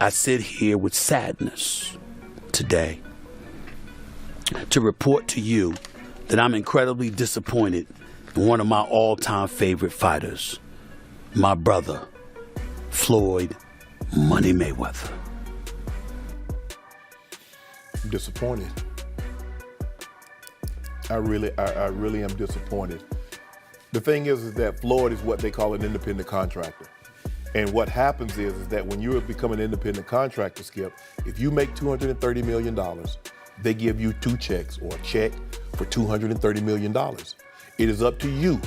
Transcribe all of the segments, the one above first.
I sit here with sadness today to report to you that I'm incredibly disappointed in one of my all-time favorite fighters, my brother, Floyd Money Mayweather. I'm disappointed. I really am disappointed. The thing is that Floyd is what they call an independent contractor. And what happens is that when you become an independent contractor, Skip, if you make $230 million, they give you 2 checks or a check for $230 million. It is up to you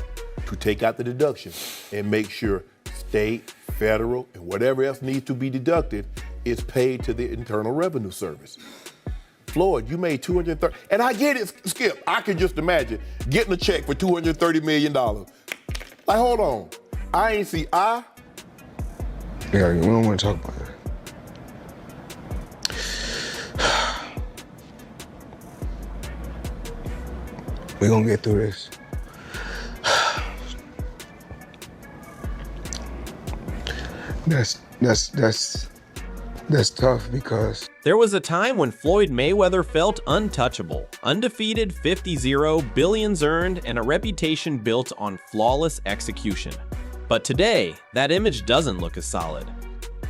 to take out the deduction and make sure state, federal, and whatever else needs to be deducted is paid to the Internal Revenue Service. Floyd, you made $230, and I get it, Skip. I can just imagine getting a check for $230 million. Like, hold on, I ain't see Yeah, we don't want to talk about that. We're gonna get through this. That's tough because there was a time when Floyd Mayweather felt untouchable, undefeated, 50-0, billions earned, and a reputation built on flawless execution. But today, that image doesn't look as solid.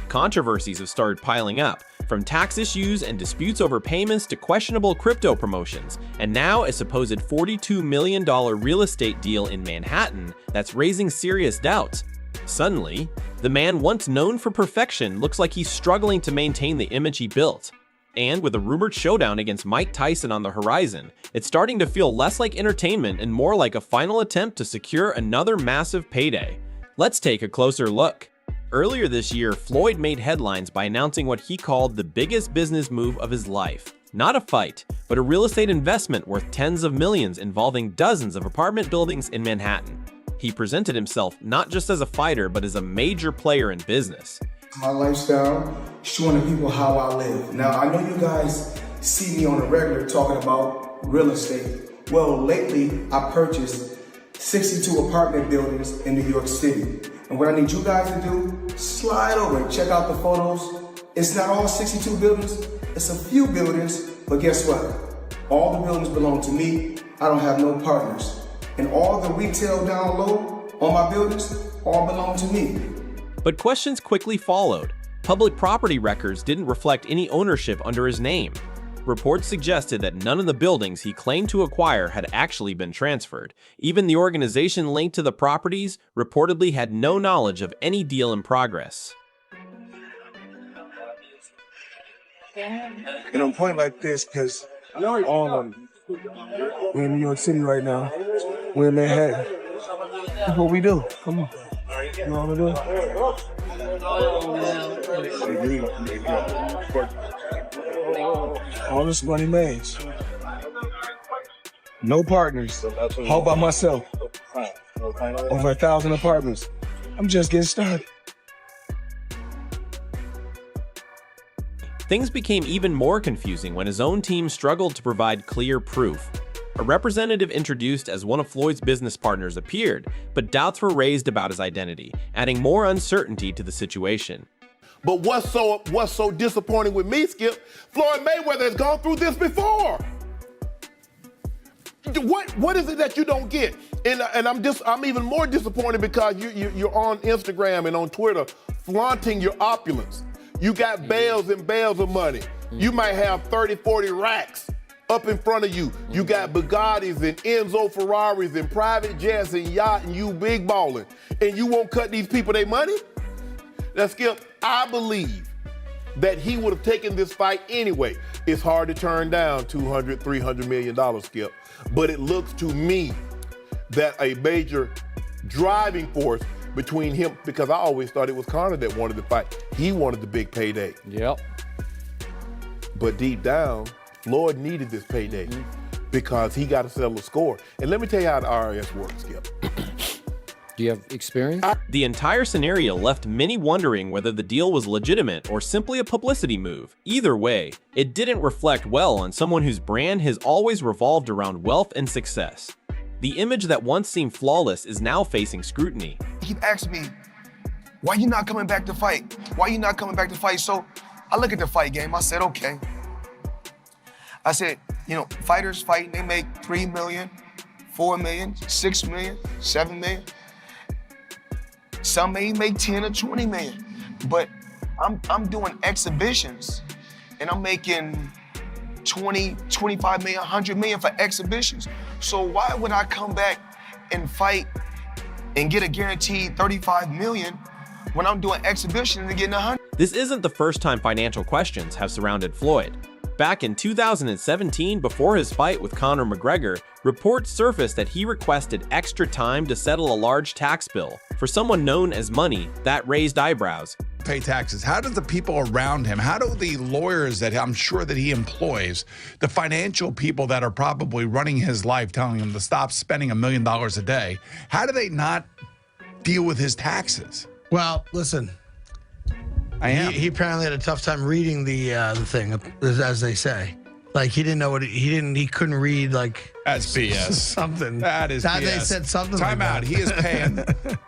Controversies have started piling up, from tax issues and disputes over payments to questionable crypto promotions, and now a supposed $42 million real estate deal in Manhattan that's raising serious doubts. Suddenly, the man once known for perfection looks like he's struggling to maintain the image he built. And with a rumored showdown against Mike Tyson on the horizon, it's starting to feel less like entertainment and more like a final attempt to secure another massive payday. Let's take a closer look. Earlier this year, Floyd made headlines by announcing what he called the biggest business move of his life. Not a fight, but a real estate investment worth tens of millions involving dozens of apartment buildings in Manhattan. He presented himself not just as a fighter, but as a major player in business. My lifestyle, showing the people how I live. Now, I know you guys see me on the regular talking about real estate. Well, lately, I purchased 62 apartment buildings in New York City. And what I need you guys to do, slide over and check out the photos. It's not all 62 buildings, it's a few buildings, but guess what? All the buildings belong to me. I don't have no partners. And all the retail down low on my buildings all belong to me. But questions quickly followed. Public property records didn't reflect any ownership under his name. Reports suggested that none of the buildings he claimed to acquire had actually been transferred. Even the organization linked to the properties reportedly had no knowledge of any deal in progress. and I'm pointing like this because all of them. We're in New York City right now. We're in Manhattan. That's what we do. Come on. You know what I'm doing? All this money made. No partners. All by myself. Over 1,000 apartments. I'm just getting started. Things became even more confusing when his own team struggled to provide clear proof. A representative introduced as one of Floyd's business partners appeared, but doubts were raised about his identity, adding more uncertainty to the situation. But what's so disappointing with me, Skip? Floyd Mayweather has gone through this before. What is it that you don't get? And I'm even more disappointed because you're on Instagram and on Twitter flaunting your opulence. You got bales and bales of money. You might have 30, 40 racks up in front of you. You got Bugattis and Enzo Ferraris and private jets and yacht and you big balling. And you won't cut these people their money? Now, Skip, I believe that he would have taken this fight anyway. It's hard to turn down $200, $300 million, Skip. But it looks to me that a major driving force between him, because I always thought it was Conor that wanted the fight. He wanted the big payday. Yep. But deep down, Floyd needed this payday because he got to settle the score. And let me tell you how the IRS works, Skip. Do you have experience? The entire scenario left many wondering whether the deal was legitimate or simply a publicity move. Either way, it didn't reflect well on someone whose brand has always revolved around wealth and success. The image that once seemed flawless is now facing scrutiny. He keep asking me, why you not coming back to fight? Why you not coming back to fight? So I look at the fight game, I said, okay. I said, you know, fighters fighting, they make 3 million, 4 million, 6 million, 7 million. Some may make 10 or 20 million. But I'm doing exhibitions and I'm making 20, 25 million, 100 million for exhibitions. So why would I come back and fight and get a guaranteed 35 million when I'm doing exhibitions and getting 100? This isn't the first time financial questions have surrounded Floyd. Back in 2017, before his fight with Conor McGregor, reports surfaced that he requested extra time to settle a large tax bill. For someone known as Money, that raised eyebrows. Pay taxes. How do the people around him, how do the lawyers that I'm sure that he employs, the financial people that are probably running his life, telling him to stop spending $1 million a day, how do they not deal with his taxes? Well, listen. He apparently had a tough time reading the thing, as they say. Like he didn't know what he couldn't read like that's BS. Something. That is BS. They said something. Time like out. That. He is paying.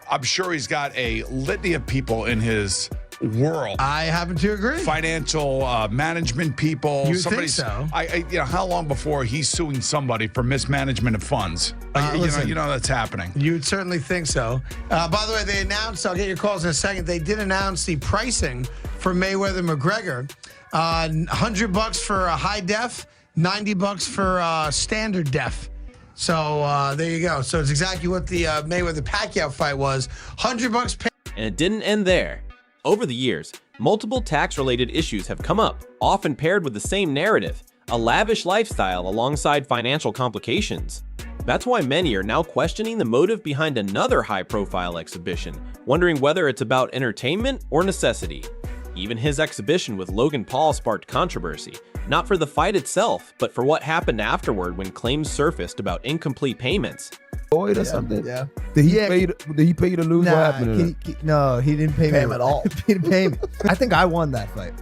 I'm sure he's got a litany of people in his world. I happen to agree. Financial management people. You think so? You know, how long before he's suing somebody for mismanagement of funds? You know that's happening. You'd certainly think so. By the way, they announced, I'll get your calls in a second, they did announce the pricing for Mayweather-McGregor. $100 for a high def, $90 for standard def. So there you go. So it's exactly what the Mayweather-Pacquiao fight was. $100 And it didn't end there. Over the years, multiple tax-related issues have come up, often paired with the same narrative, a lavish lifestyle alongside financial complications. That's why many are now questioning the motive behind another high-profile exhibition, wondering whether it's about entertainment or necessity. Even his exhibition with Logan Paul sparked controversy, not for the fight itself, but for what happened afterward when claims surfaced about incomplete payments. Floyd or something? Yeah. Did he pay you to lose? What happened to No, he didn't pay me him at all. He didn't pay me. I think I won that fight.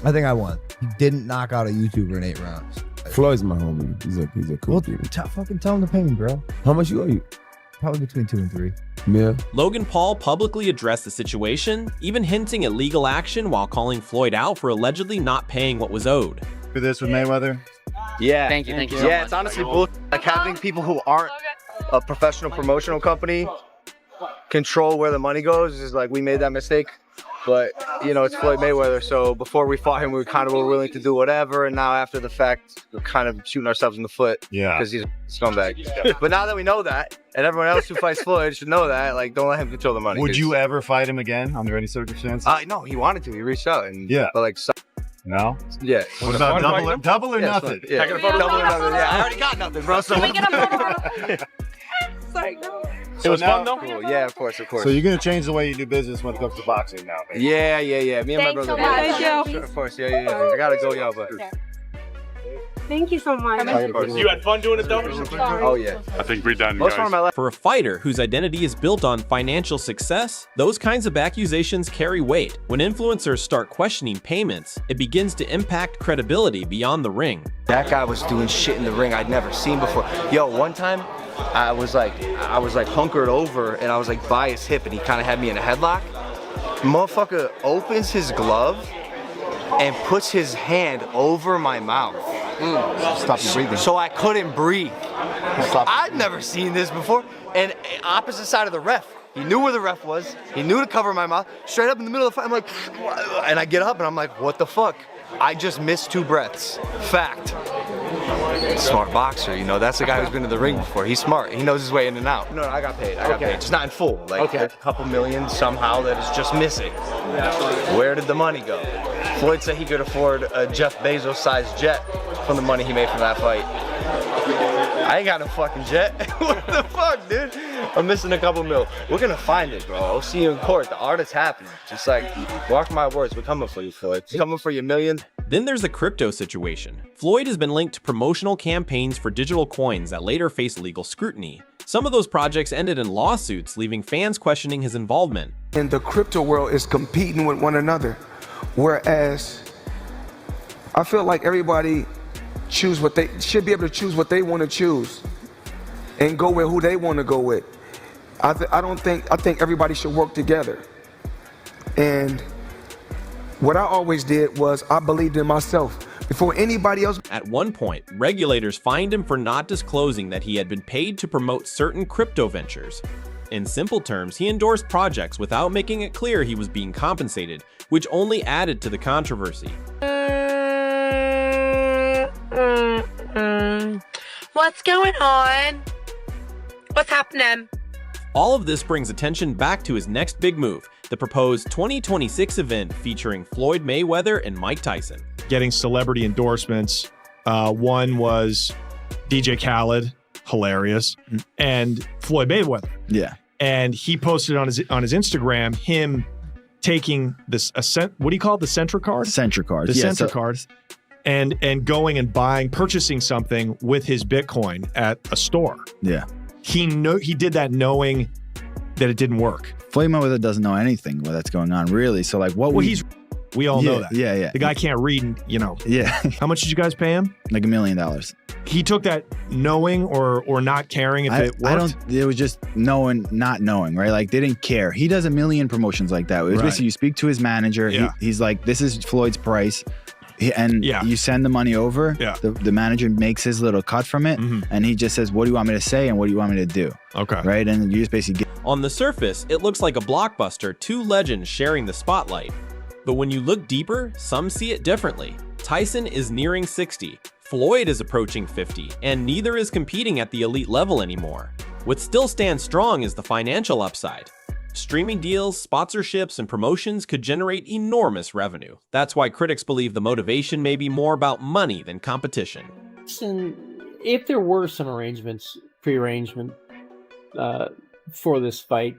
I think I won. He didn't knock out a YouTuber in 8 rounds. Floyd's my homie. He's a cool dude. Fucking tell him to pay me, bro. How much you owe you? Probably between 2 and 3. Yeah. Logan Paul publicly addressed the situation, even hinting at legal action while calling Floyd out for allegedly not paying what was owed. For this with Mayweather? Yeah. Thank you so much. It's honestly bullshit. Like having people who aren't a professional promotional company control where the money goes is like, we made that mistake. But, you know, it's Floyd Mayweather, so before we fought him, we kind of were willing to do whatever, and now after the fact, we're kind of shooting ourselves in the foot. Yeah. Because he's a scumbag. But now that we know that, and everyone else who fights Floyd should know that, like, don't let him control the money. Would you ever fight him again under any circumstance? No, he wanted to. He reached out, and but like, no? Yeah. What about double or nothing? Yeah. Double or nothing. Yeah, I already got nothing, bro. So Can we get a photo? Sorry, no. It was fun though? Cool. Yeah, of course. So you're going to change the way you do business when it comes to boxing now, baby. Yeah. Me and my brother. Thank you. Sure, of course, yeah. I gotta go, y'all, but. Thank you so much. You had fun doing it though? Oh yeah. I think we're done, guys. For a fighter whose identity is built on financial success, those kinds of accusations carry weight. When influencers start questioning payments, it begins to impact credibility beyond the ring. That guy was doing shit in the ring I'd never seen before. Yo, one time I was like hunkered over and I was like by his hip and he kind of had me in a headlock. Motherfucker opens his glove and puts his hand over my mouth. Stop you breathing. So I couldn't breathe. I'd never seen this before. And opposite side of the ref. He knew where the ref was. He knew to cover my mouth. Straight up in the middle of the fight, I'm like, and I get up and I'm like, what the fuck? I just missed 2 breaths. Fact. Smart boxer, you know, that's the guy who's been to the ring before. He's smart. He knows his way in and out. No, I got paid. I got paid. Just not in full. Like a couple million somehow that is just missing. Where did the money go? Floyd said he could afford a Jeff Bezos-sized jet from the money he made from that fight. I ain't got no fucking jet. What the fuck, dude? I'm missing a couple mil. We're gonna find it, bro. I'll see you in court. The art is happening. Just like, mark my words, we're coming for you, Floyd. We're coming for your millions. Then there's the crypto situation. Floyd has been linked to promotional campaigns for digital coins that later faced legal scrutiny. Some of those projects ended in lawsuits, leaving fans questioning his involvement. And the crypto world is competing with one another. Whereas I feel like everybody should be able to choose what they want to choose and go with who they want to go with. I think everybody should work together. And What I always did was I believed in myself before anybody else. At one point, regulators fined him for not disclosing that he had been paid to promote certain crypto ventures. In simple terms, he endorsed projects without making it clear he was being compensated, which only added to the controversy. What's going on? What's happening? All of this brings attention back to his next big move, the proposed 2026 event featuring Floyd Mayweather and Mike Tyson. Getting celebrity endorsements. One was DJ Khaled, hilarious, and Floyd Mayweather. Yeah. And he posted on his Instagram him taking this what do you call it? The Centra card? Centra card. The Centra cards. And going and purchasing something with his Bitcoin at a store. Yeah. He did that knowing that it didn't work. Floyd Mayweather doesn't know anything that's going on, really. So like we all know that. Yeah, yeah. The guy can't read, Yeah. How much did you guys pay him? Like $1 million. He took that knowing or not caring if it worked? It was just knowing, not knowing, right? Like they didn't care. He does a million promotions like that. It was basically you speak to his manager. Yeah. He's like, this is Floyd's price. You send the money over. Yeah. The manager makes his little cut from it. And he just says, what do you want me to say? And what do you want me to do? Okay. Right. And you just basically On the surface, it looks like a blockbuster, two legends sharing the spotlight. But when you look deeper, some see it differently. Tyson is nearing 60, Floyd is approaching 50, and neither is competing at the elite level anymore. What still stands strong is the financial upside. Streaming deals, sponsorships, and promotions could generate enormous revenue. That's why critics believe the motivation may be more about money than competition. If there were some prearrangement for this fight,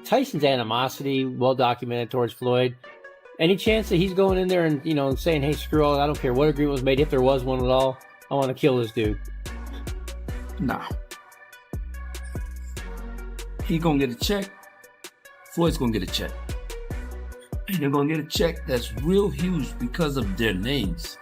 Tyson's animosity, well documented towards Floyd. Any chance that he's going in there and saying, hey, screw all, I don't care what agreement was made, if there was one at all, I want to kill this dude? Nah. He gonna get a check. Floyd's gonna get a check. And they're gonna get a check that's real huge because of their names.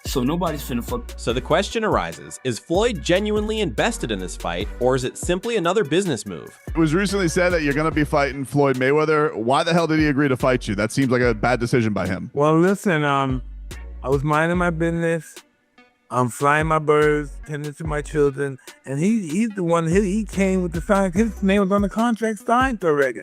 So nobody's finna fuck. So the question arises, is Floyd genuinely invested in this fight, or is it simply another business move? It was recently said that you're going to be fighting Floyd Mayweather. Why the hell did he agree to fight you? That seems like a bad decision by him. Well, listen, I was minding my business. I'm flying my birds, tending to my children, and he's the one, he came with the sign. His name was on the contract signed already.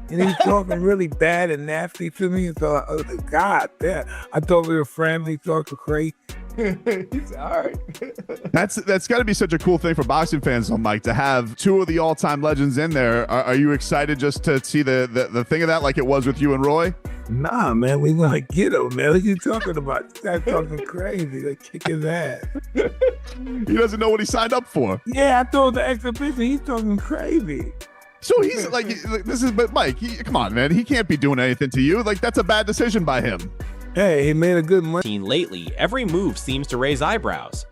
And he was talking really bad and nasty to me. And so, God, I thought we were friendly, talking crazy. He's all right. That's got to be such a cool thing for boxing fans, though, Mike, to have two of the all-time legends in there. Are you excited just to see the thing of that like it was with you and Roy? Nah, man, we want to get him, man. What you talking about? Start talking crazy. Like, kick his ass. He doesn't know what he signed up for. Yeah, I told the exhibition, he's talking crazy. So he's like, but Mike, come on, man. He can't be doing anything to you. Like, that's a bad decision by him. Hey, he made a good money. Lately, every move seems to raise eyebrows.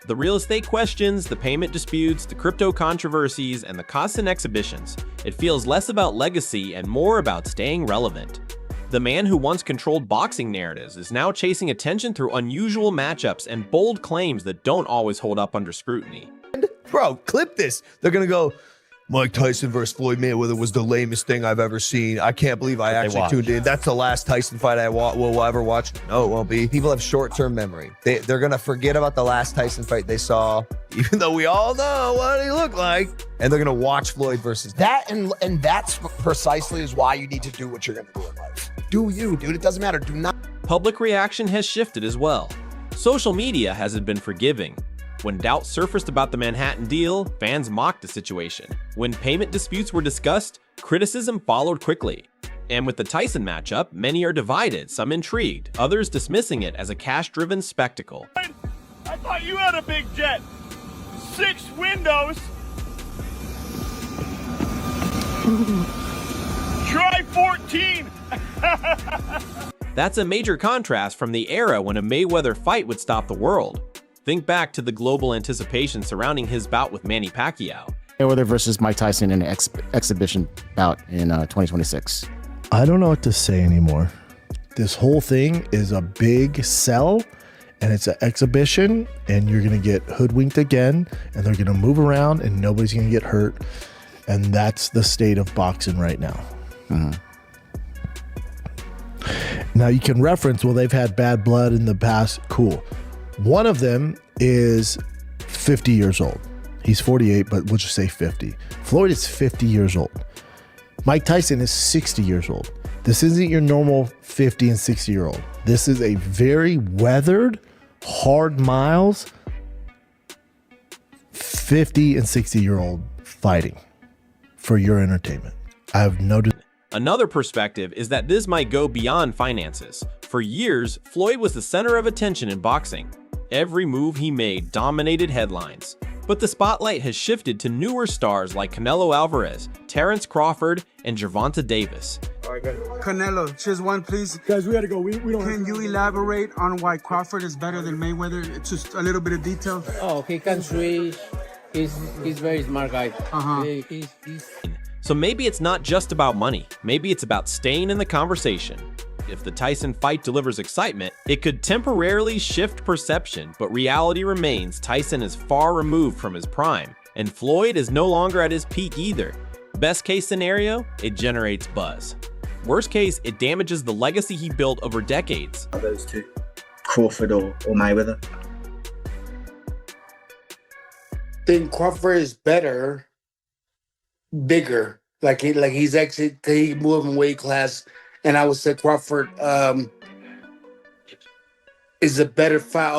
The real estate questions, the payment disputes, the crypto controversies, and the constant exhibitions. It feels less about legacy and more about staying relevant. The man who once controlled boxing narratives is now chasing attention through unusual matchups and bold claims that don't always hold up under scrutiny. Bro, clip this. They're going to go, Mike Tyson versus Floyd Mayweather was the lamest thing I've ever seen. I can't believe I actually tuned in. That's the last Tyson fight I will ever watch. No, it won't be. People have short-term memory. They're going to forget about the last Tyson fight they saw, even though we all know what he looked like. And they're going to watch Floyd versus that. And that's precisely is why you need to do what you're going to do in life. Do you, dude. It doesn't matter. Do not. Public reaction has shifted as well. Social media hasn't been forgiving. When doubt surfaced about the Manhattan deal, fans mocked the situation. When payment disputes were discussed, criticism followed quickly. And with the Tyson matchup, many are divided, some intrigued, others dismissing it as a cash-driven spectacle. I thought you had a big jet. 6 windows. Try 14. That's a major contrast from the era when a Mayweather fight would stop the world. Think back to the global anticipation surrounding his bout with Manny Pacquiao. Mayweather versus Mike Tyson in an exhibition bout in 2026. I don't know what to say anymore. This whole thing is a big sell, and it's an exhibition, and you're going to get hoodwinked again, and they're going to move around, and nobody's going to get hurt. And that's the state of boxing right now. Now you can reference, well, they've had bad blood in the past. Cool. One of them is 50 years old. He's 48, but we'll just say 50. Floyd is 50 years old. Mike Tyson is 60 years old. This isn't your normal 50 and 60-year-old. This is a very weathered, hard miles, 50 and 60-year-old fighting for your entertainment. I have noticed. Another perspective is that this might go beyond finances. For years, Floyd was the center of attention in boxing. Every move he made dominated headlines. But the spotlight has shifted to newer stars like Canelo Alvarez, Terrence Crawford, and Gervonta Davis. All right, Canelo, choose one, please. Guys, we gotta go. We don't. Can you elaborate on why Crawford is better than Mayweather? It's just a little bit of detail. Oh, he can switch. He's very smart guy. So maybe it's not just about money. Maybe it's about staying in the conversation. If the Tyson fight delivers excitement, it could temporarily shift perception, but reality remains Tyson is far removed from his prime, and Floyd is no longer at his peak either. Best case scenario, it generates buzz. Worst case, it damages the legacy he built over decades. Are those two, Crawford or Mayweather? I think Crawford is better, bigger. He's actually he moved in weight class, and I would say Crawford is a better fight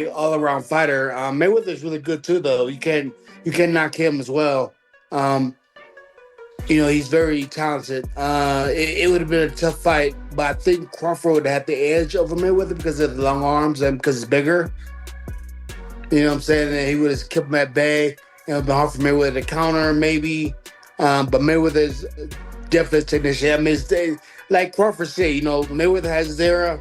all around fighter. Mayweather is really good too, though. You can't knock him as well. He's very talented. It would have been a tough fight, but I think Crawford would have the edge over Mayweather because of the long arms and because it's bigger. You know what I'm saying? And he would have kept him at bay. It would have been hard for Mayweather to counter, maybe. But Mayweather's definitely a technician. I mean, like Crawford said, Mayweather has his era,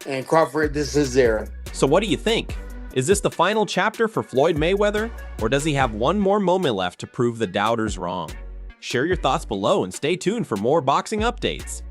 and Crawford, this is his era. So what do you think? Is this the final chapter for Floyd Mayweather, or does he have one more moment left to prove the doubters wrong? Share your thoughts below and stay tuned for more boxing updates.